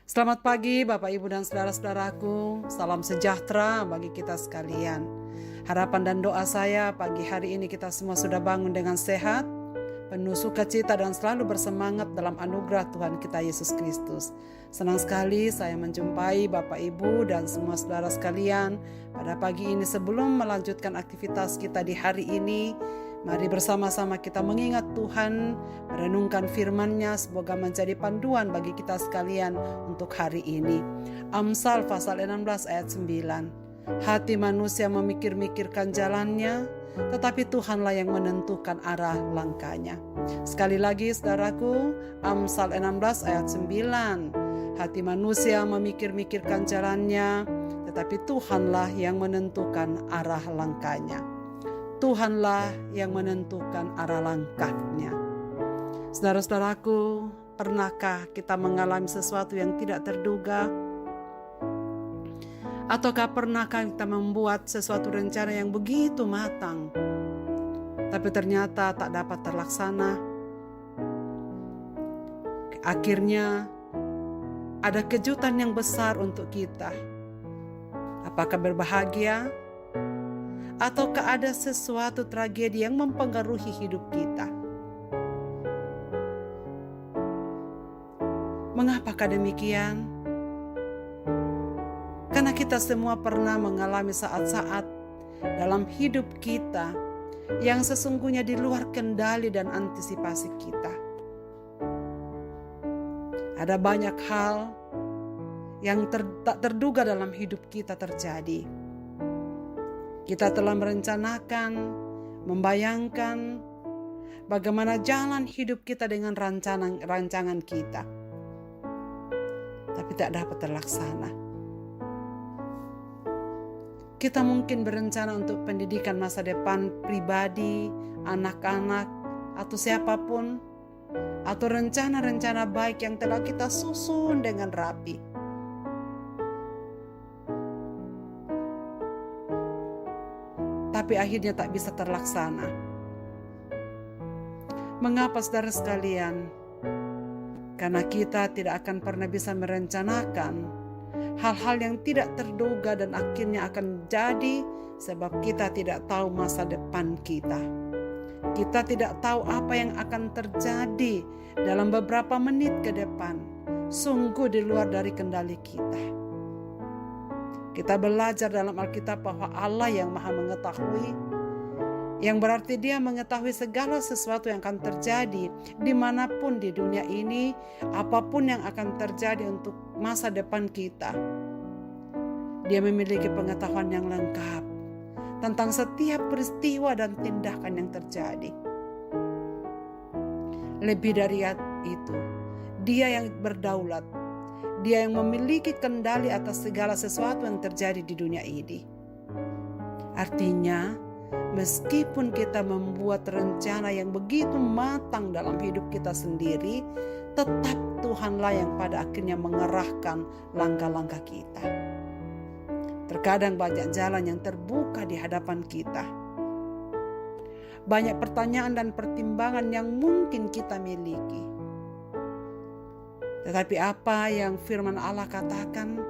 Selamat pagi Bapak Ibu dan saudara-saudaraku. Salam sejahtera bagi kita sekalian. Harapan dan doa saya pagi hari ini kita semua sudah bangun dengan sehat, penuh sukacita dan selalu bersemangat dalam anugerah Tuhan kita Yesus Kristus. Senang sekali saya menjumpai Bapak Ibu dan semua saudara sekalian pada pagi ini. Sebelum melanjutkan aktivitas kita di hari ini, mari bersama-sama kita mengingat Tuhan, merenungkan firman-Nya, semoga menjadi panduan bagi kita sekalian untuk hari ini. Amsal pasal 16 ayat 9. Hati manusia memikir-mikirkan jalannya, tetapi Tuhanlah yang menentukan arah langkahnya. Sekali lagi saudaraku, Amsal 16 ayat 9. Hati manusia memikir-mikirkan jalannya, tetapi Tuhanlah yang menentukan arah langkahnya. Tuhanlah yang menentukan arah langkahnya. Saudara-saudaraku, pernahkah kita mengalami sesuatu yang tidak terduga? Ataukah pernahkah kita membuat sesuatu rencana yang begitu matang, tapi ternyata tak dapat terlaksana? Akhirnya ada kejutan yang besar untuk kita. Apakah berbahagia? Ataukah ada sesuatu tragedi yang mempengaruhi hidup kita? Mengapakah demikian? Karena kita semua pernah mengalami saat-saat dalam hidup kita yang sesungguhnya di luar kendali dan antisipasi kita. Ada banyak hal yang tak terduga dalam hidup kita terjadi. Kita telah merencanakan, membayangkan bagaimana jalan hidup kita dengan rancangan kita, tapi tak dapat terlaksana. Kita mungkin berencana untuk pendidikan masa depan pribadi, anak-anak, atau siapapun, atau rencana-rencana baik yang telah kita susun dengan rapi. Tapi akhirnya tak bisa terlaksana. Mengapa saudara sekalian? Karena kita tidak akan pernah bisa merencanakan hal-hal yang tidak terduga dan akhirnya akan jadi sebab kita tidak tahu masa depan kita. Kita tidak tahu apa yang akan terjadi dalam beberapa menit ke depan. Sungguh di luar dari kendali kita. Kita belajar dalam Alkitab bahwa Allah yang Maha Mengetahui, yang berarti Dia mengetahui segala sesuatu yang akan terjadi dimanapun di dunia ini, apapun yang akan terjadi untuk masa depan kita. Dia memiliki pengetahuan yang lengkap tentang setiap peristiwa dan tindakan yang terjadi. Lebih dari itu, Dia yang berdaulat, Dia yang memiliki kendali atas segala sesuatu yang terjadi di dunia ini. Artinya, meskipun kita membuat rencana yang begitu matang dalam hidup kita sendiri, tetap Tuhanlah yang pada akhirnya mengerahkan langkah-langkah kita. Terkadang banyak jalan yang terbuka di hadapan kita. Banyak pertanyaan dan pertimbangan yang mungkin kita miliki. Tetapi apa yang firman Allah katakan?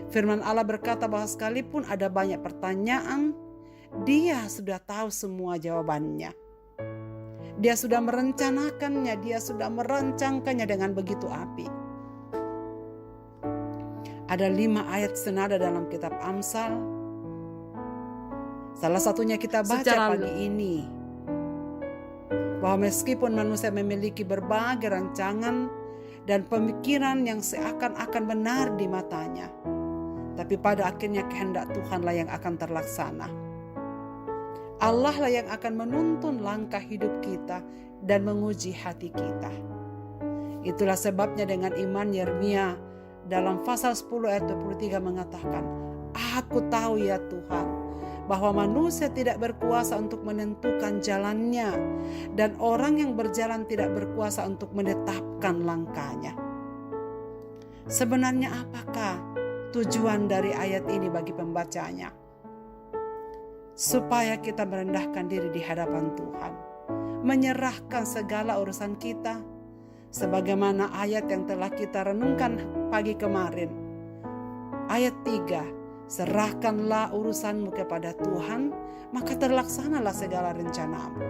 Firman Allah berkata bahwa sekalipun ada banyak pertanyaan, Dia sudah tahu semua jawabannya. Dia sudah merencanakannya, Dia sudah merancangkannya dengan begitu api. Ada 5 ayat senada dalam kitab Amsal. Salah satunya kita baca pagi ini. Bahwa meskipun manusia memiliki berbagai rancangan dan pemikiran yang seakan-akan benar di matanya, tapi pada akhirnya kehendak Tuhanlah yang akan terlaksana. Allah lah yang akan menuntun langkah hidup kita dan menguji hati kita. Itulah sebabnya dengan iman Yeremia dalam pasal 10 ayat 23 mengatakan, "Aku tahu ya Tuhan, bahwa manusia tidak berkuasa untuk menentukan jalannya, dan orang yang berjalan tidak berkuasa untuk menetapkan langkahnya." Sebenarnya apakah tujuan dari ayat ini bagi pembacanya? Supaya kita merendahkan diri di hadapan Tuhan, menyerahkan segala urusan kita, sebagaimana ayat yang telah kita renungkan pagi kemarin. Ayat 3, serahkanlah urusanmu kepada Tuhan, maka terlaksanalah segala rencanamu.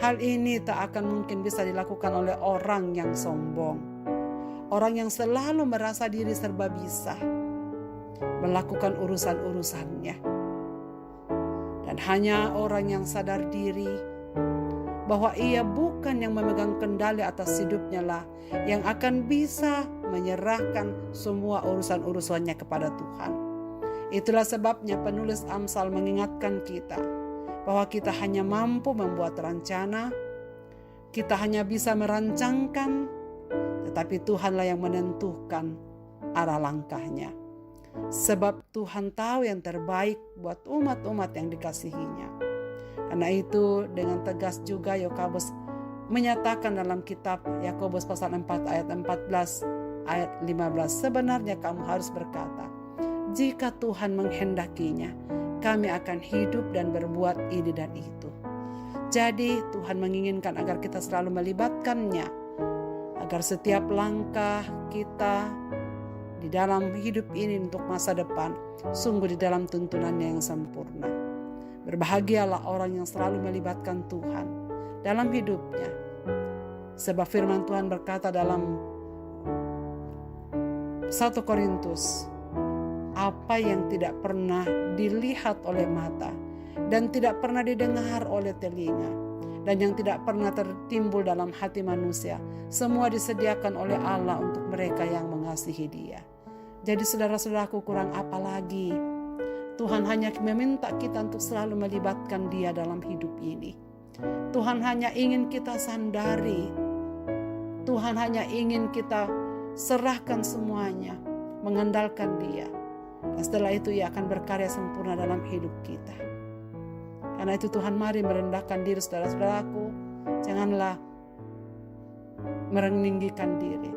Hal ini tak akan mungkin bisa dilakukan oleh orang yang sombong, orang yang selalu merasa diri serba bisa melakukan urusan-urusannya. Dan hanya orang yang sadar diri bahwa ia bukan yang memegang kendali atas hidupnya lah yang akan bisa menyerahkan semua urusan-urusannya kepada Tuhan. Itulah sebabnya penulis Amsal mengingatkan kita bahwa kita hanya mampu membuat rencana, kita hanya bisa merancangkan, tetapi Tuhanlah yang menentukan arah langkahnya. Sebab Tuhan tahu yang terbaik buat umat-umat yang dikasihinya. Karena itu dengan tegas juga Yakobus menyatakan dalam kitab Yakobus pasal 4 ayat 14 ayat 15, sebenarnya kamu harus berkata, jika Tuhan menghendakinya, kami akan hidup dan berbuat ini dan itu. Jadi Tuhan menginginkan agar kita selalu melibatkannya, agar setiap langkah kita di dalam hidup ini untuk masa depan sungguh di dalam tuntunannya yang sempurna. Berbahagialah orang yang selalu melibatkan Tuhan dalam hidupnya. Sebab firman Tuhan berkata dalam 1 Korintus, apa yang tidak pernah dilihat oleh mata dan tidak pernah didengar oleh telinga dan yang tidak pernah tertimbul dalam hati manusia, semua disediakan oleh Allah untuk mereka yang mengasihi Dia. Jadi saudara-saudaraku, kurang apa lagi? Tuhan hanya meminta kita untuk selalu melibatkan Dia dalam hidup ini. Tuhan hanya ingin kita sandari. Tuhan hanya ingin kita serahkan semuanya, mengandalkan Dia. Dan setelah itu Ia akan berkarya sempurna dalam hidup kita. Karena itu Tuhan, mari merendahkan diri saudara-saudaraku. Janganlah meninggikan diri.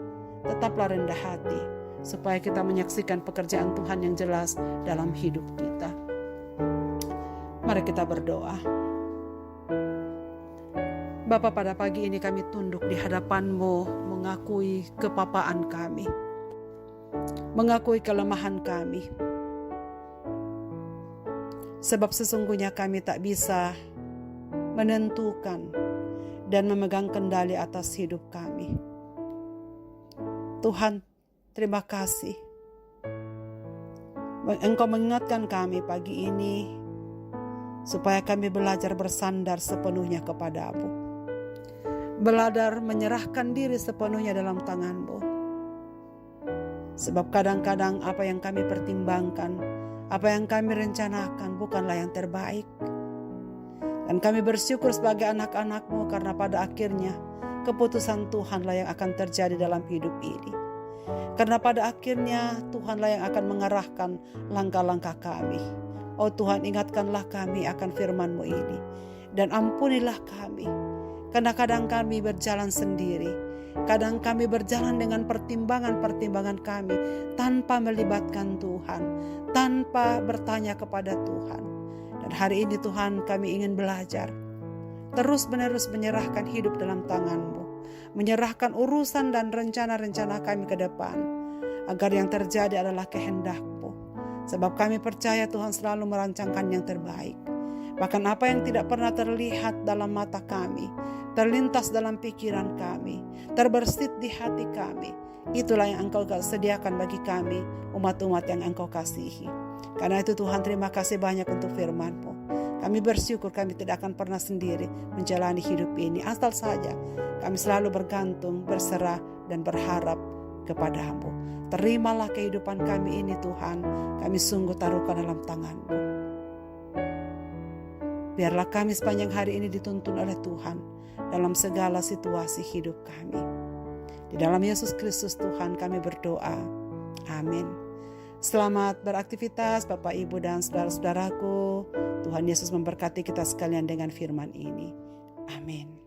Tetaplah rendah hati, supaya kita menyaksikan pekerjaan Tuhan yang jelas dalam hidup kita. Mari kita berdoa. Bapa, pada pagi ini kami tunduk di hadapan-Mu, mengakui kepapaan kami, mengakui kelemahan kami. Sebab sesungguhnya kami tak bisa menentukan dan memegang kendali atas hidup kami. Tuhan, terima kasih. Engkau mengingatkan kami pagi ini supaya kami belajar bersandar sepenuhnya kepada-Mu. Belajar menyerahkan diri sepenuhnya dalam tangan-Mu. Sebab kadang-kadang apa yang kami pertimbangkan, apa yang kami rencanakan bukanlah yang terbaik. Dan kami bersyukur sebagai anak-anak-Mu karena pada akhirnya keputusan Tuhanlah yang akan terjadi dalam hidup ini. Karena pada akhirnya Tuhanlah yang akan mengarahkan langkah-langkah kami. Oh Tuhan, ingatkanlah kami akan firman-Mu ini. Dan ampunilah kami. Karena kadang kami berjalan sendiri. Kadang kami berjalan dengan pertimbangan-pertimbangan kami tanpa melibatkan Tuhan, tanpa bertanya kepada Tuhan. Dan hari ini Tuhan, kami ingin belajar terus-menerus menyerahkan hidup dalam tangan-Mu, menyerahkan urusan dan rencana-rencana kami ke depan, agar yang terjadi adalah kehendak-Mu. Sebab kami percaya Tuhan selalu merancangkan yang terbaik. Bahkan apa yang tidak pernah terlihat dalam mata kami, terlintas dalam pikiran kami, terbersit di hati kami, itulah yang Engkau sediakan bagi kami, umat-umat yang Engkau kasihi. Karena itu Tuhan, terima kasih banyak untuk firman-Mu. Kami bersyukur kami tidak akan pernah sendiri menjalani hidup ini. Asal saja kami selalu bergantung, berserah, dan berharap kepada-Mu. Terimalah kehidupan kami ini Tuhan, kami sungguh taruhkan dalam tangan-Mu. Biarlah kami sepanjang hari ini dituntun oleh Tuhan dalam segala situasi hidup kami. Di dalam Yesus Kristus Tuhan kami berdoa. Amin. Selamat beraktivitas Bapak, Ibu, dan saudara-saudaraku. Tuhan Yesus memberkati kita sekalian dengan firman ini. Amin.